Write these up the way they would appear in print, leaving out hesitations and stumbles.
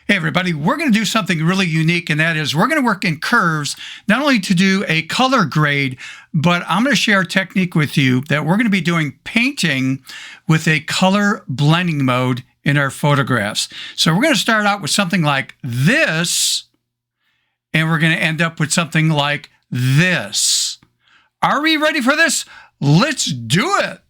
Hey everybody, we're going to do something really unique, and that is we're going to work in curves, not only to do a color grade, but I'm going to share a technique with you that we're going to be doing painting with a color blending mode in our photographs. So we're going to start out with something like this, and we're going to end up with something like this. Are we ready for this? Let's do it.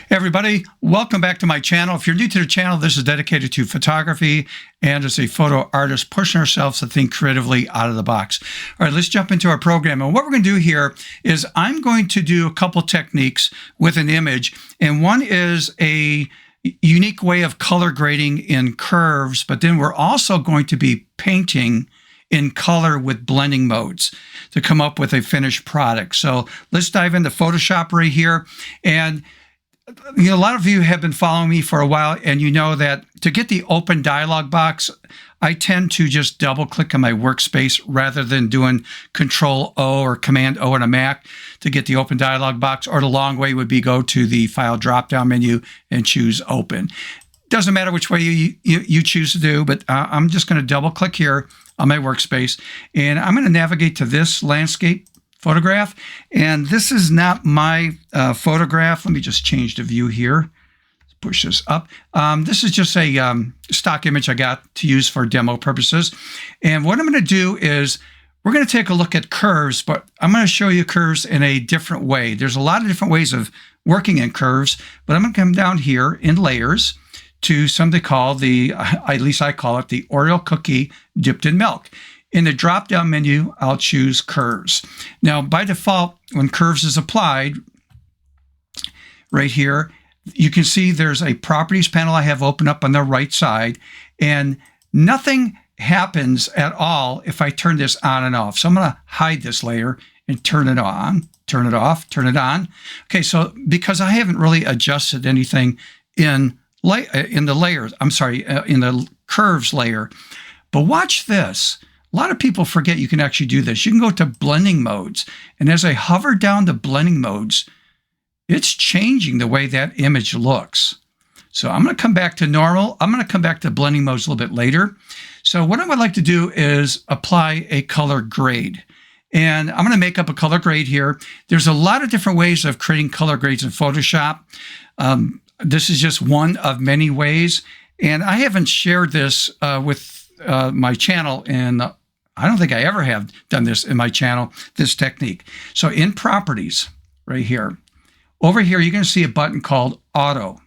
Hey everybody, welcome back to my channel. If you're new to the channel, this is dedicated to photography and as a photo artist, pushing ourselves to think creatively out of the box. All right, let's jump into our program. And what we're going to do here is I'm going to do a couple techniques with an image. And one is a unique way of color grading in curves, but then we're also going to be painting in color with blending modes to come up with a finished product. So let's dive into Photoshop right here. And a lot of you have been following me for a while, and you know that to get the open dialog box, I tend to just double click on my workspace rather than doing Control O or Command O on a Mac to get the open dialog box, or the long way would be go to the file drop-down menu and choose open. Doesn't matter which way you choose to do, but I'm just going to double click here on my workspace, and I'm going to navigate to this landscape photograph. And this is not my photograph. Let me just change the view here. Let's push this up. This is just a stock image I got to use for demo purposes. And what I'm going to do is we're going to take a look at curves, but I'm going to show you curves in a different way. There's a lot of different ways of working in curves, but I'm going to come down here in layers to something called at least I call it the Oreo cookie dipped in milk. In the drop-down menu, I'll choose curves. Now, by default, when curves is applied, right here, you can see there's a properties panel I have open up on the right side, and nothing happens at all if I turn this on and off. So I'm going to hide this layer and turn it on, turn it off, turn it on. Okay, so because I haven't really adjusted anything in the layers, in the curves layer. But watch this. A lot of people forget you can actually do this. You can go to blending modes, and as I hover down to blending modes, it's changing the way that image looks. So I'm going to come back to normal. I'm going to come back to blending modes a little bit later. So what I would like to do is apply a color grade. And I'm going to make up a color grade here. There's a lot of different ways of creating color grades in Photoshop. This is just one of many ways. And I haven't shared this with my channel, and I don't think I ever have done this in my channel, this technique. So in properties right here, over here, you're going to see a button called auto.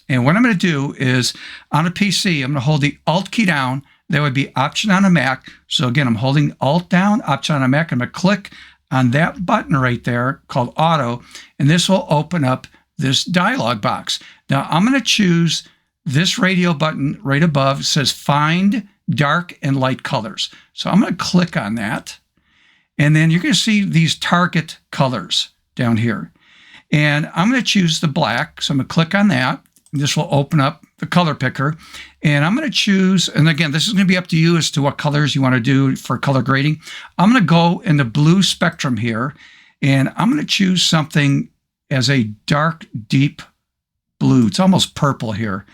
And what I'm going to do is on a PC, I'm going to hold the Alt key down. That would be Option on a Mac. So again, I'm holding Alt down, Option on a Mac. I'm going to click on that button right there called auto, and this will open up this dialog box. Now I'm going to choose this radio button right above. It says Find Dark and Light Colors. So I'm going to click on that. And then you're going to see these target colors down here. And I'm going to choose the black. So I'm going to click on that. This will open up the color picker. And I'm going to choose, and again, this is going to be up to you as to what colors you want to do for color grading. I'm going to go in the blue spectrum here. And I'm going to choose something as a dark, deep blue. It's almost purple here.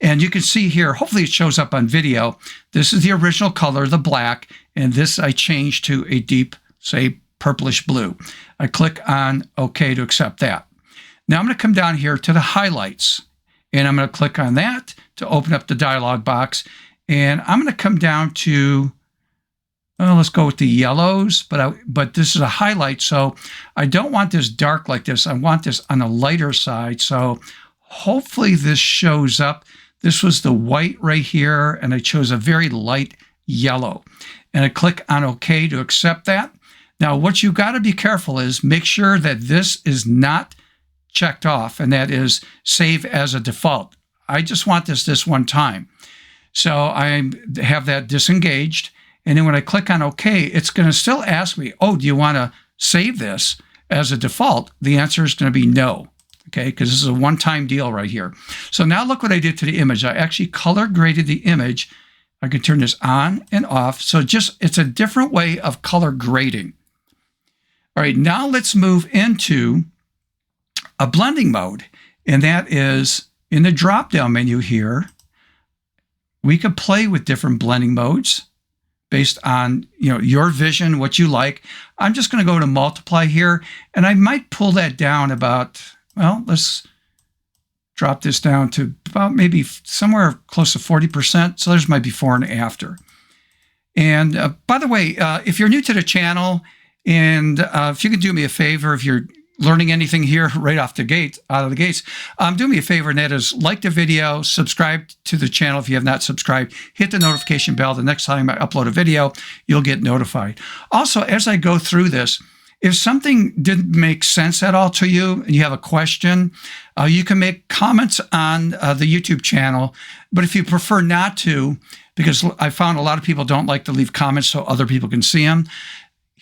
And you can see here, hopefully it shows up on video, this is the original color, the black, and this I changed to a deep, say, purplish blue. I click on OK to accept that. Now I'm going to come down here to the highlights, and I'm going to click on that to open up the dialog box. And I'm going to come down to, let's go with the yellows, but this is a highlight, so I don't want this dark like this. I want this on the lighter side, so hopefully this shows up. This was the white right here, and I chose a very light yellow. And I click on OK to accept that. Now, what you got to be careful is make sure that this is not checked off, and that is save as a default. I just want this one time. So I have that disengaged. And then when I click on OK, it's going to still ask me, oh, do you want to save this? as a default, the answer is going to be no. Okay, because this is a one-time deal right here. So now look what I did to the image. I actually color graded the image. I can turn this on and off. So it's a different way of color grading. All right, now let's move into a blending mode. And that is in the drop-down menu here. We could play with different blending modes based on your vision, what you like. I'm just going to go to multiply here, and I might pull that down about, well, let's drop this down to about maybe somewhere close to 40%. So there's my before and after. And by the way, if you're new to the channel, and if you could do me a favor, if you're learning anything here right out of the gates, do me a favor, and that is like the video, subscribe to the channel if you have not subscribed, hit the notification bell. The next time I upload a video, you'll get notified. Also, as I go through this, if something didn't make sense at all to you and you have a question, you can make comments on the YouTube channel. But if you prefer not to, because I found a lot of people don't like to leave comments so other people can see them,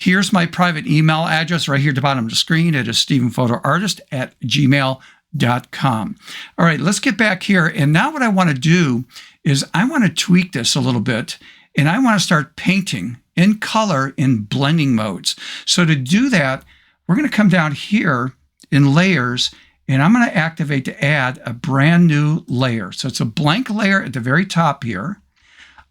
here's my private email address right here at the bottom of the screen. It is stephenphotoartist@gmail.com. All right, let's get back here. And now what I want to do is I want to tweak this a little bit, and I want to start painting in color in blending modes. So to do that, we're going to come down here in layers, and I'm going to activate to add a brand new layer. So it's a blank layer at the very top here.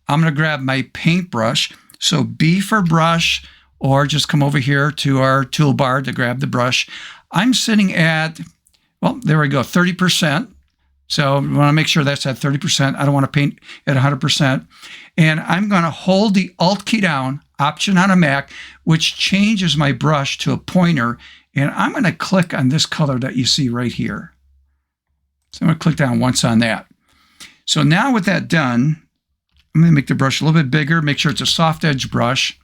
I'm going to grab my paintbrush. So B for brush, or just come over here to our toolbar to grab the brush. I'm sitting at, well, there we go, 30%. So we want to make sure that's at 30%. I don't want to paint at 100%. And I'm going to hold the Alt key down, Option on a Mac, which changes my brush to a pointer. And I'm going to click on this color that you see right here. So I'm going to click down once on that. So now with that done, I'm going to make the brush a little bit bigger, make sure it's a soft edge brush.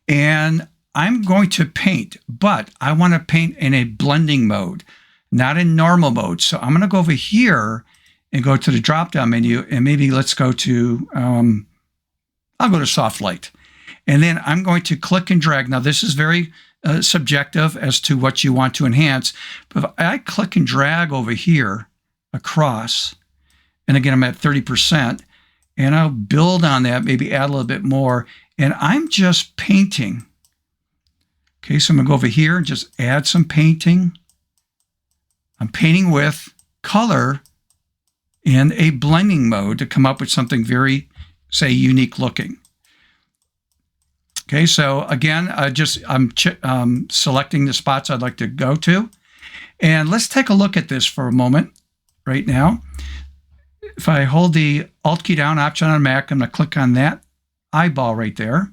And I'm going to paint, but I want to paint in a blending mode, not in normal mode. So I'm going to go over here and go to the drop-down menu, and maybe let's go to, I'll go to soft light. And then I'm going to click and drag. Now this is very subjective as to what you want to enhance. But if I click and drag over here across, and again, I'm at 30%, and I'll build on that, maybe add a little bit more. And I'm just painting. Okay, so I'm going to go over here and just add some painting. I'm painting with color in a blending mode to come up with something very, say, unique looking. Okay, so again, I'm selecting the spots I'd like to go to. And let's take a look at this for a moment right now. If I hold the Alt key down, Option on Mac, I'm going to click on that eyeball right there.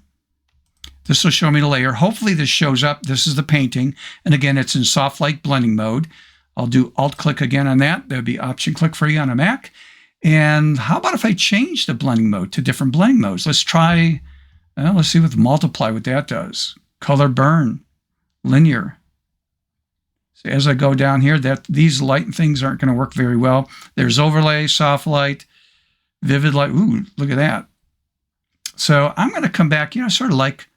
This will show me the layer. Hopefully this shows up. This is the painting. And again, it's in soft light blending mode. I'll do Alt click again on that. There'll be Option click for you on a Mac. And how about if I change the blending mode to different blending modes? Let's try, let's see with multiply what that does. Color burn, linear. So as I go down here, these light things aren't going to work very well. There's overlay, soft light, vivid light. Ooh, look at that. So I'm going to come back, sort of like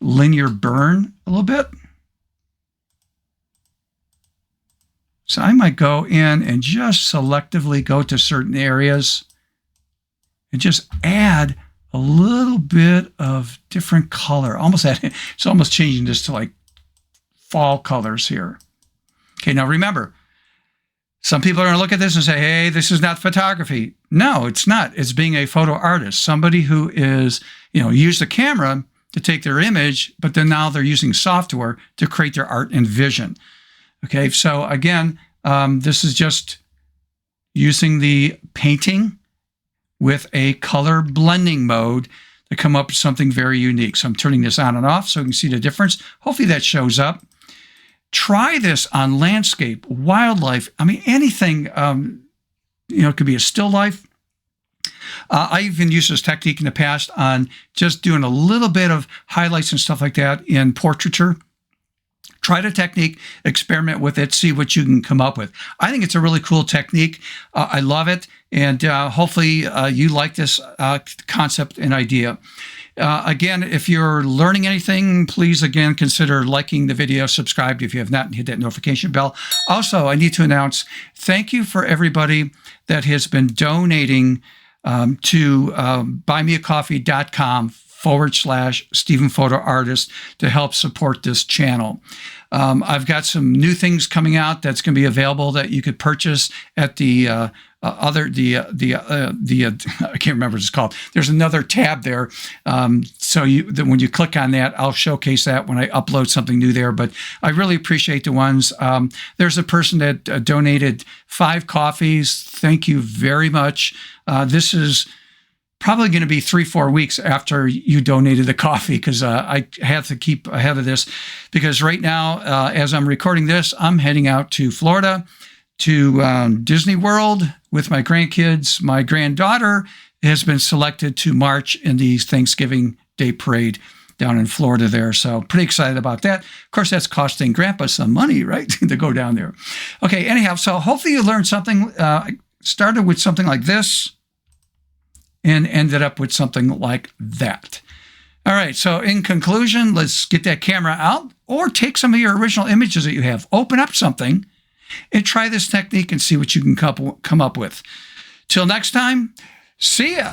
linear burn a little bit. So I might go in and just selectively go to certain areas and just add a little bit of different color. It's almost changing this to like fall colors here. Okay, now remember, some people are going to look at this and say, hey, this is not photography. No, it's not. It's being a photo artist, somebody who is, use the camera to take their image, but then now they're using software to create their art and vision. Okay, so again, this is just using the painting with a color blending mode to come up with something very unique. So I'm turning this on and off so you can see the difference. Hopefully that shows up. Try this on landscape, wildlife. I mean, anything, it could be a still life. I even used this technique in the past on just doing a little bit of highlights and stuff like that in portraiture. Try the technique, experiment with it, see what you can come up with. I think it's a really cool technique. I love it. And hopefully you like this concept and idea. Again, if you're learning anything, please, again, consider liking the video, subscribe if you have not, and hit that notification bell. Also, I need to announce thank you for everybody that has been donating to buymeacoffee.com/Stephen Photo Artist to help support this channel. I've got some new things coming out that's going to be available that you could purchase at the I can't remember what it's called. There's another tab there. So when you click on that, I'll showcase that when I upload something new there. But I really appreciate the ones. There's a person that donated 5 coffees. Thank you very much. This is probably going to be 3-4 weeks after you donated the coffee, because I have to keep ahead of this, because right now, as I'm recording this, I'm heading out to Florida to Disney World with my grandkids. My granddaughter has been selected to march in the Thanksgiving Day Parade down in Florida there. So pretty excited about that. Of course, that's costing Grandpa some money, right, to go down there. Okay, anyhow, so hopefully you learned something. Started with something like this and ended up with something like that. All right, so in conclusion, let's get that camera out, or take some of your original images that you have, open up something, and try this technique and see what you can come up with. Till next time, see ya.